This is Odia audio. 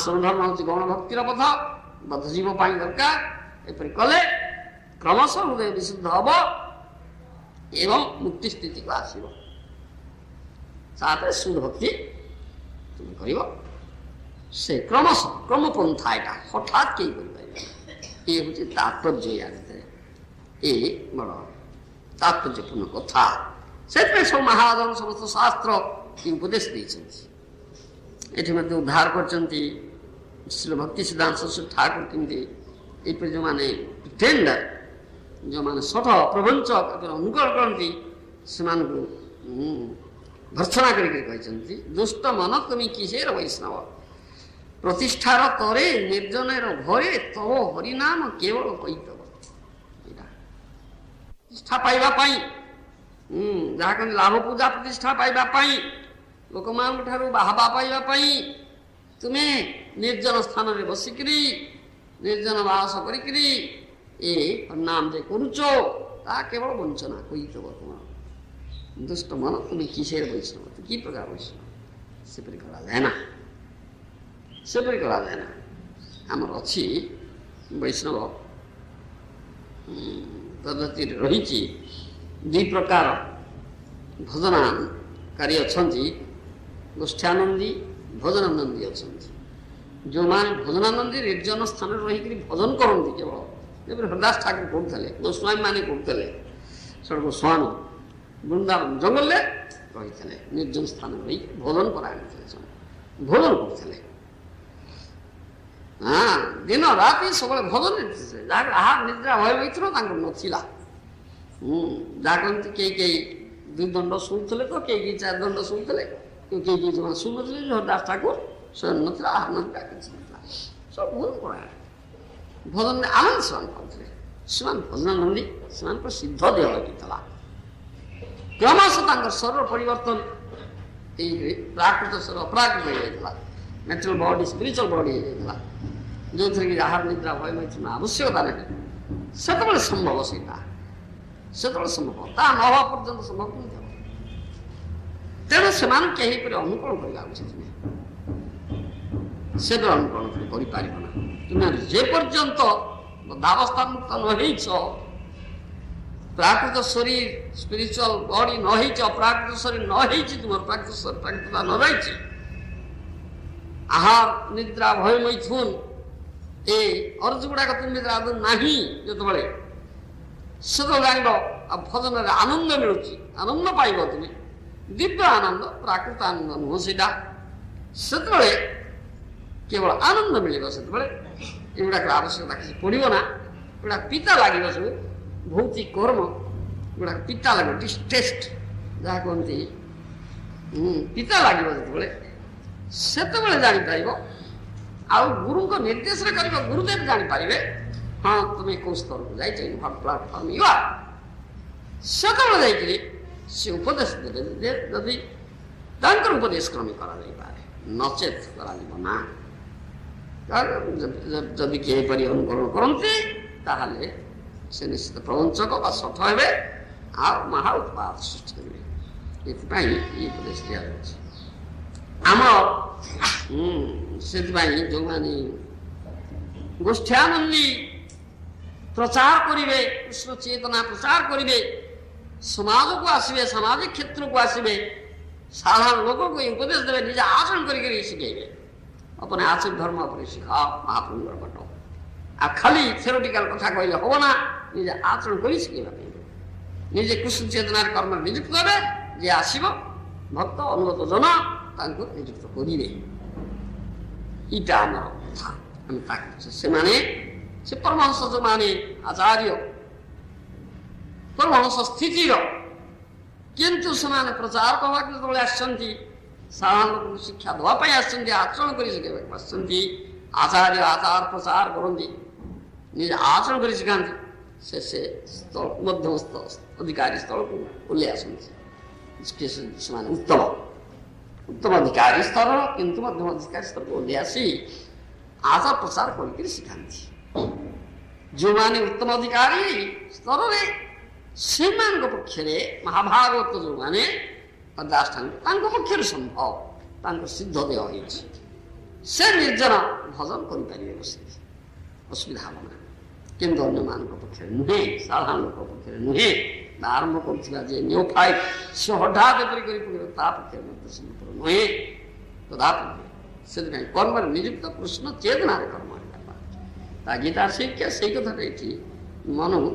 ସନାତନ ଧର୍ମ ହେଉଛି ଗୌଣ ଭକ୍ତିର ପଥ, ବଦ୍ଧଜୀବ ପାଇଁ ଦରକାର। ଏପରି କଲେ କ୍ରମଶଃ ହୃଦୟ ବିଶୁଦ୍ଧ ହବ ଏବଂ ମୁକ୍ତି ସ୍ଥିତିକୁ ଆସିବ। ତାପରେ ଶୁଦ୍ଧ ଭକ୍ତି ତୁମେ କରିବ। ସେ କ୍ରମଶଃ କ୍ରମପନ୍ଥା, ଏଇଟା ହଠାତ୍ କେହି କରିପାରିବେ। ଇଏ ହେଉଛି ତାତ୍ପର୍ଯ୍ୟ ୟା ଭିତରେ, ଏ ବଡ଼ ତାତ୍ପର୍ଯ୍ୟପୂର୍ଣ୍ଣ କଥା। ସେଥିପାଇଁ ସବୁ ମହାଜନ ସମସ୍ତ ଶାସ୍ତ୍ର ଉପଦେଶ ଦେଇଛନ୍ତି। ଏଠି ମଧ୍ୟ ଉଦ୍ଧାର କରିଛନ୍ତି ଶ୍ରୀ ଭକ୍ତି ସିଦ୍ଧାନ୍ତ ସରସ୍ୱତୀ ଠାକୁର କେମିତି ଏପରି ଯେଉଁମାନେ ପ୍ରିଟେଣ୍ଡର, ଯେଉଁମାନେ ଶଠ ପ୍ରବଞ୍ଚ ଅନୁକରଣ କରନ୍ତି, ସେମାନଙ୍କୁ ଭର୍ତ୍ସନା କରିକି କହିଛନ୍ତି, ଦୁଷ୍ଟ ମନ ତୁମି କିସେର ବୈଷ୍ଣବ, ପ୍ରତିଷ୍ଠାର ତରେ ନିର୍ଜନେର ଘରେ ତବ ହରିନାମ କେବଳ କହିତବ। ଏଇଟା ପ୍ରତିଷ୍ଠା ପାଇବା ପାଇଁ, ଯାହା କହନ୍ତି ଲାଭ ପୂଜା ପ୍ରତିଷ୍ଠା ପାଇବା ପାଇଁ, ଲୋକମାନଙ୍କ ଠାରୁ ବାହାବା ପାଇବା ପାଇଁ ତୁମେ ନିର୍ଜନ ସ୍ଥାନରେ ବସିକିରି ନିର୍ଜନ ବାସ କରିକିରି ଏ ନାମ ଯେ କରୁଛ, ତାହା କେବଳ ବଞ୍ଚନା କହିତବ ତୁମର। ଦୁଷ୍ଟ ମନ ତୁମେ କିସେର ବୈଷ୍ଣବ, କି ପ୍ରକାର ବୈଷ୍ଣବ? ସେପରି କରାଯାଏ ନା, ସେପରି କରାଯାଏ ନା। ଆମର ଅଛି ବୈଷ୍ଣବ ପଦ୍ଧତିରେ ରହିଛି ଦୁଇ ପ୍ରକାର ଭଜନକାରୀ ଅଛନ୍ତି। ଗୋଷ୍ଠୀଆନନ୍ଦୀ, ଭଜନାନନ୍ଦୀ ଅଛନ୍ତି। ଯେଉଁମାନେ ଭଜନାନନ୍ଦୀ ନିର୍ଜନ ସ୍ଥାନରେ ରହିକରି ଭଜନ କରନ୍ତି, କେବଳ ଯେପରି ହରିଦାସ ଠାକୁର କରୁଥିଲେ, ଗୋସ୍ୱାମୀ ମାନେ କରୁଥିଲେ। ସେଟା ଗୋସ୍ୱାମୀ ବୃନ୍ଦାବନ ଜଙ୍ଗଲରେ ରହିଥିଲେ, ନିର୍ଜନ ସ୍ଥାନରେ ରହି ଭୋଜନ କରାଇଥିଲେ, ଭୋଜନ କରୁଥିଲେ। ଦିନ ରାତି ସବୁବେଳେ ଭୋଜନ ଥିଲେ। ଯାହାକୁ ଆହାର ନିଦ୍ରା ଭୟ ହୋଇଥିବ ତାଙ୍କର ନଥିଲା। ଯାହା କହନ୍ତି କେହି କେହି 2 ଦଣ୍ଡ ଶୁଣୁଥିଲେ, ତ କେହି କେହି 4 ଦଣ୍ଡ ଶୁଣୁଥିଲେ, କେହି କେହି ଜମା ଶୁଣୁନଥିଲେ। ହରିଦାସ ଠାକୁର ସ୍ୱୟଂ ନଥିଲା, ଆହାର ନଥିଲା, କିଛି ନଥିଲା, ସବୁ ଭୋଜନ କରାଏ। ଭଜନରେ ଆନନ୍ଦ ସେମାନେ ପାଉଥିଲେ। ସେମାନେ ଭଜନାନନ୍ଦୀ, ସେମାନଙ୍କର ସିଦ୍ଧ ଦେହ ହେଇଥିଲା। କ୍ରମଶଃ ତାଙ୍କର ଶରୀର ପରିବର୍ତ୍ତନ ହେଇକରି ପ୍ରାକୃତ ଶରୀର ଅପ୍ରାକୃତ ହେଇଯାଇଥିଲା। ନ୍ୟାଚୁରାଲ ବଡି ସ୍ପିରିଚୁଆଲ ବଡି ହେଇଯାଇଥିଲା, ଯେଉଁଥିରେ କି ଆହାର ନିଦ୍ରା ଭୟ ମୈଥୁନ ଆବଶ୍ୟକତା ନାହିଁ। ସେତେବେଳେ ସମ୍ଭବ, ସେଇଟା ସେତେବେଳେ ସମ୍ଭବ, ତା ନ ହେବା ପର୍ଯ୍ୟନ୍ତ ସମ୍ଭବ କେମିତି ହେବ? ତେଣୁ ସେମାନେ କେହି ପରି ଅନୁକରଣ କରିବା ଉଚିତ ନୁହେଁ। ସେତେବେଳେ ଅନୁକରଣ କରିପାରିବ ନା। ତୁମେ ଯେ ପର୍ଯ୍ୟନ୍ତ ବଦ୍ଧାବସ୍ଥା ମୁକ୍ତ ନ ହେଇଛ, ପ୍ରାକୃତ ଶରୀର ସ୍ପିରିଚୁଆଲ ବଡି ନ ହେଇଛି, ଅପ୍ରାକୃତ ଶରୀର ନ ହେଇଛି, ତୁମର ପ୍ରାକୃତତା ନ ରହିଛି, ଆହାର ନିଦ୍ରା ଭୟ ମୈଥୁନ ଏ ଅର୍ଜ ଗୁଡାକ ତୁମ ଭିତରେ ଆଦୌ ନାହିଁ, ଯେତେବେଳେ ସେତେବେଳେ ଜାଣିବ ଆଉ ଭଜନରେ ଆନନ୍ଦ ମିଳୁଛି, ଆନନ୍ଦ ପାଇବ ତୁମେ, ଦିବ୍ୟ ଆନନ୍ଦ, ପ୍ରାକୃତ ଆନନ୍ଦ ନୁହଁ ସେଇଟା। ସେତେବେଳେ କେବଳ ଆନନ୍ଦ ମିଳିବ। ସେତେବେଳେ ଏଗୁଡ଼ାକର ଆବଶ୍ୟକତା କିଛି ପଡ଼ିବ ନା। ଏଗୁଡ଼ା ପିତା ଲାଗିବ, ସବୁ ଭୌତିକ କର୍ମ ଗୁଡ଼ାକ ପିତା ଲାଗିବ, ଡିଷ୍ଟେଷ୍ଟ ଯାହା କହନ୍ତି, ପିତା ଲାଗିବ। ଯେତେବେଳେ ସେତେବେଳେ ଜାଣିପାରିବ, ଆଉ ଗୁରୁଙ୍କ ନିର୍ଦ୍ଦେଶରେ କରିବ, ଗୁରୁଦେବ ଜାଣିପାରିବେ, ହଁ ତୁମେ କୋଉ ସ୍ତରକୁ ଯାଇଛ, ପ୍ଲାଟଫର୍ମ ୟୁ ଆର୍। ସେତେବେଳେ ଯାଇକରି ସେ ଉପଦେଶ ଦେବେ, ଯଦି ତାଙ୍କର ଉପଦେଶ କ୍ରମେ କରାଯାଇପାରେ, ନଚେତ କରାଯିବ ନା। ଯଦି କିଏ ଏପରି ଅନୁକରଣ କରନ୍ତି, ତାହେଲେ ସେ ନିଶ୍ଚିତ ପ୍ରବଞ୍ଚକ ବା ଶଠ ହେବେ, ଆଉ ମହା ଉତ୍ପାଦ ସୃଷ୍ଟି କରିବେ। ଏଥିପାଇଁ ଏ ଉପଦେଶ ଦିଆଯାଉଛି। ଆମର ସେଥିପାଇଁ ଯେଉଁମାନେ ଗୋଷ୍ଠୀଆନନ୍ଦୀ ପ୍ରଚାର କରିବେ, କୃଷ୍ଣ ଚେତନା ପ୍ରଚାର କରିବେ, ସମାଜକୁ ଆସିବେ, ସାମାଜିକ କ୍ଷେତ୍ରକୁ ଆସିବେ, ସାଧାରଣ ଲୋକଙ୍କୁ ଉପଦେଶ ଦେବେ, ନିଜେ ଆଚରଣ କରିକି ଶିଖେଇବେ। अपने आचरण धर्म अपने सिखाओ, महाप्रभुर बटो। आ खाली थ्योरेटिकल कथा कहले हब ना, निजे आचरण करी शिखेबा पाइबे, निजे कृष्ण चेतनार कर्म नियुक्त करे, जे आसीबो भक्त अनुगत जन तांको नियुक्त करिवे। इटा हमर कथा हम ताकि से माने से परमहंस जो माने आचार्य परमहंस स्थितिर, किंतु समाने प्रचार करबाक जेतबेले आछंती, साधारण शिक्षा देवाई आसछन्ति, आचरण कर आसछन्ति, आचार्य आचार प्रचार करती, निज आचरण कर शिखाती, से स्थल मध्यमस्थ अधिकारी स्थल को ओह्लै आसछन्ति। उत्तम उत्तम अधिकारी स्तर, किंतु मध्यम अधिकारी स्तर को ओह्लै आसी आचार प्रचार कर शिखाती। जो माने उत्तम अधिकारी स्तर से पक्ष महाभागवत जो माने दास ठाकुर पक्ष संभव, सिद्ध देह ସେ ନିର୍ଜନ ଭଜନ କରିପାରିବେ ବସିକି, ଅସୁବିଧା ହେବ ନା। କିନ୍ତୁ ଅନ୍ୟମାନଙ୍କ ପକ୍ଷରେ ନୁହେଁ, ସାଧାରଣ ଲୋକ ପକ୍ଷରେ ନୁହେଁ। ଆରମ୍ଭ କରୁଥିବା ଯେ ନିଓଫାଇଟ୍ ସେ ହଠାତ୍ ଏପରି କରି ପଡ଼ିବ, ତା ପକ୍ଷରେ ମଧ୍ୟ ସେମିତି ନୁହେଁ, କଦାପି ନୁହେଁ। ସେଥିପାଇଁ କର୍ମରେ ନିଯୁକ୍ତ କୃଷ୍ଣ ଚେତନାରେ କର୍ମ ହେଲା। ତା ଗୀତା ଶିକ୍ଷା ସେଇ କଥାଟା ଏଠି ମନକୁ